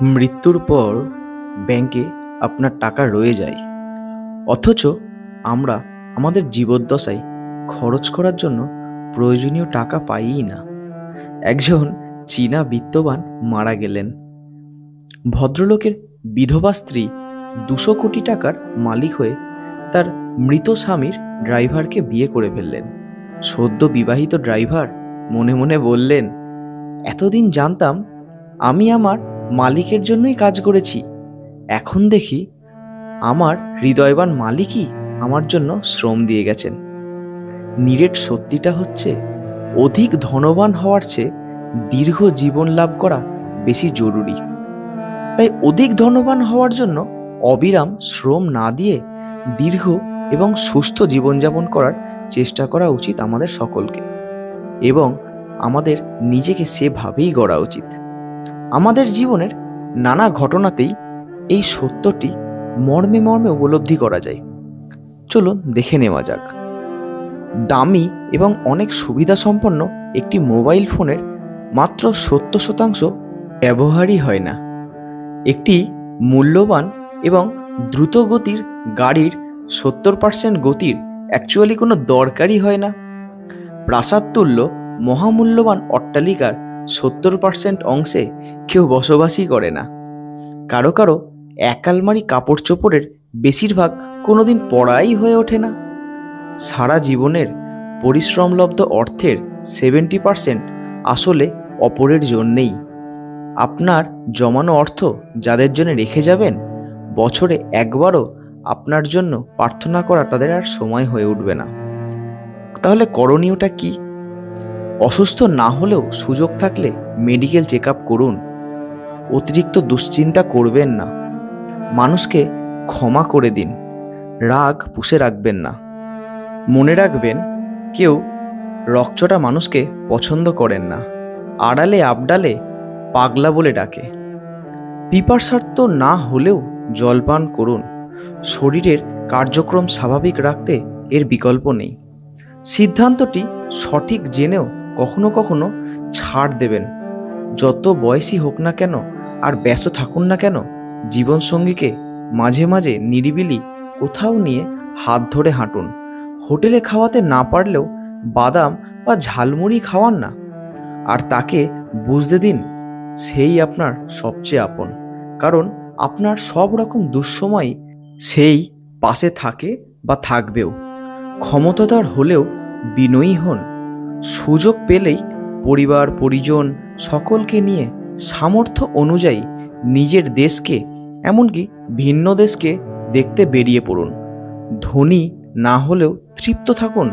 মৃত্যুর পর ব্যাংকে আপনার টাকা রয়ে যায়, অথচ আমরা আমাদের জীবদ্দশায় খরচ করার জন্য প্রয়োজনীয় টাকা পাইই না। একজন চীনা বিত্তবান মারা গেলেন। ভদ্রলোকের বিধবা স্ত্রী 200 কোটি টাকার মালিক হয়ে তার মৃত স্বামীর ড্রাইভারকে বিয়ে করে ফেললেন। সদ্য বিবাহিত ড্রাইভার মনে মনে বললেন, এতদিন জানতাম আমি আমার মালিকের জন্যই কাজ করেছি, এখন দেখি আমার হৃদয়বান মালিকই আমার জন্য শ্রম দিয়ে গেছেন। নিরেট সত্যিটা হচ্ছে, অধিক ধনবান হওয়ার চেয়ে দীর্ঘ জীবন লাভ করা বেশি জরুরি। তাই অধিক ধনবান হওয়ার জন্য অবিরাম শ্রম না দিয়ে দীর্ঘ এবং সুস্থ জীবনযাপন করার চেষ্টা করা উচিত আমাদের সকলকে, এবং আমাদের নিজেকে সেভাবেই গড়া উচিত। আমাদের জীবনের নানা ঘটনাতেই এই সত্যটি মর্মে মর্মে উপলব্ধি করা যায়। চলুন দেখে নেওয়া যাক। দামি এবং অনেক সুবিধা সম্পন্ন একটি মোবাইল ফোনের মাত্র 70% ব্যবহারই হয় না। একটি মূল্যবান এবং দ্রুত গতির গাড়ির 70% গতির অ্যাকচুয়ালি কোনো দরকারই হয় না। প্রাসাদতুল্য মহামূল্যবান অট্টালিকার 70% অংশে কেউ বসবাসই করে না। কারো কারো এক আলমারি কাপড় চোপড়ের বেশিরভাগ কোনোদিন পড়াই হয়ে ওঠে না। সারা জীবনের পরিশ্রমলব্ধ অর্থের 70% আসলে অপরের জন্যেই। আপনার জমানো অর্থ যাদের জন্য রেখে যাবেন, বছরে একবারও আপনার জন্য প্রার্থনা করা তাদের আর সময় হয়ে উঠবে না। তাহলে করণীয়টা কি? অসুস্থ না হলেও সুযোগ থাকলে মেডিকেল চেক আপ করুন। অতিরিক্ত দুশ্চিন্তা করবেন না। মানুষকে ক্ষমা করে দিন, রাগ পুষে রাখবেন না। মনে রাখবেন, কেউ রকচটা মানুষকে পছন্দ করেন না, আড়ালে আবডালে পাগলা বলে ডাকে। পিপাসার্ত না হলেও জলপান করুন। শরীরের কার্যক্রম স্বাভাবিক রাখতে এর বিকল্প নেই। সিদ্ধান্তটি সঠিক জেনেও কখনো কখনো ছাড় দেবেন। যত বয়সী হোক না কেন আর ব্যস্ত থাকুন না কেন, জীবনসঙ্গীকে মাঝে মাঝে নিরিবিলি কোথাও নিয়ে হাত ধরে হাঁটুন। হোটেলে খাওয়াতে না পারলেও বাদাম বা ঝালমুড়ি খাওয়ান না, আর তাকে বুঝতে দিন সেই আপনার সবচেয়ে আপন। কারণ আপনার সব রকম দুঃসময় সেই পাশে থাকে বা থাকবেও। ক্ষমতাধর হলেও বিনয়ী হন। সুযোগ পেলেই পরিবার পরিজন সকলকে নিয়ে সামর্থ্য অনুযায়ী নিজের দেশকে, এমনকি ভিন্ন দেশকে দেখতে বেরিয়ে পড়ুন। ধনী না হলেও তৃপ্ত থাকুন।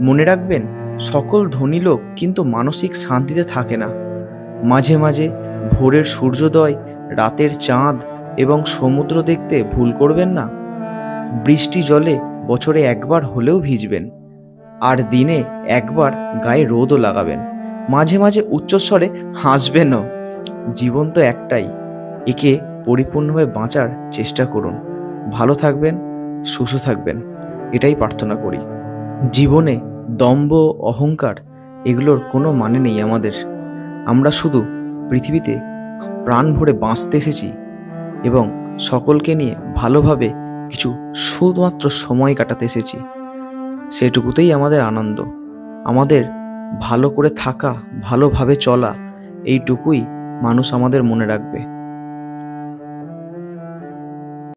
মনে রাখবেন, সকল ধনী লোক কিন্তু মানসিক শান্তিতে থাকে না। মাঝে মাঝে ভোরের সূর্যোদয়, রাতের চাঁদ এবং সমুদ্র দেখতে ভুল করবেন না। বৃষ্টি জলে বছরে একবার হলেও ভিজবেন, আর দিনে একবার গায়ে রোদও লাগাবেন। মাঝে মাঝে উচ্চস্বরে হাসবেনও। জীবন তো একটাই, একে পরিপূর্ণভাবে বাঁচার চেষ্টা করুন। ভালো থাকবেন, সুস্থ থাকবেন, এটাই প্রার্থনা করি। জীবনে দম্ভ অহংকার এগুলোর কোনো মানে নেই আমাদের। আমরা শুধু পৃথিবীতে প্রাণ ভরে বাঁচতে এসেছি এবং সকলকে নিয়ে ভালোভাবে কিছু শুধুমাত্র সময় কাটাতে এসেছি। সেটুকুতেই আমাদের আনন্দ। আমাদের ভালো করে থাকা, ভালোভাবে চলা, এইটুকুই মানুষ আমাদের মনে রাখবে।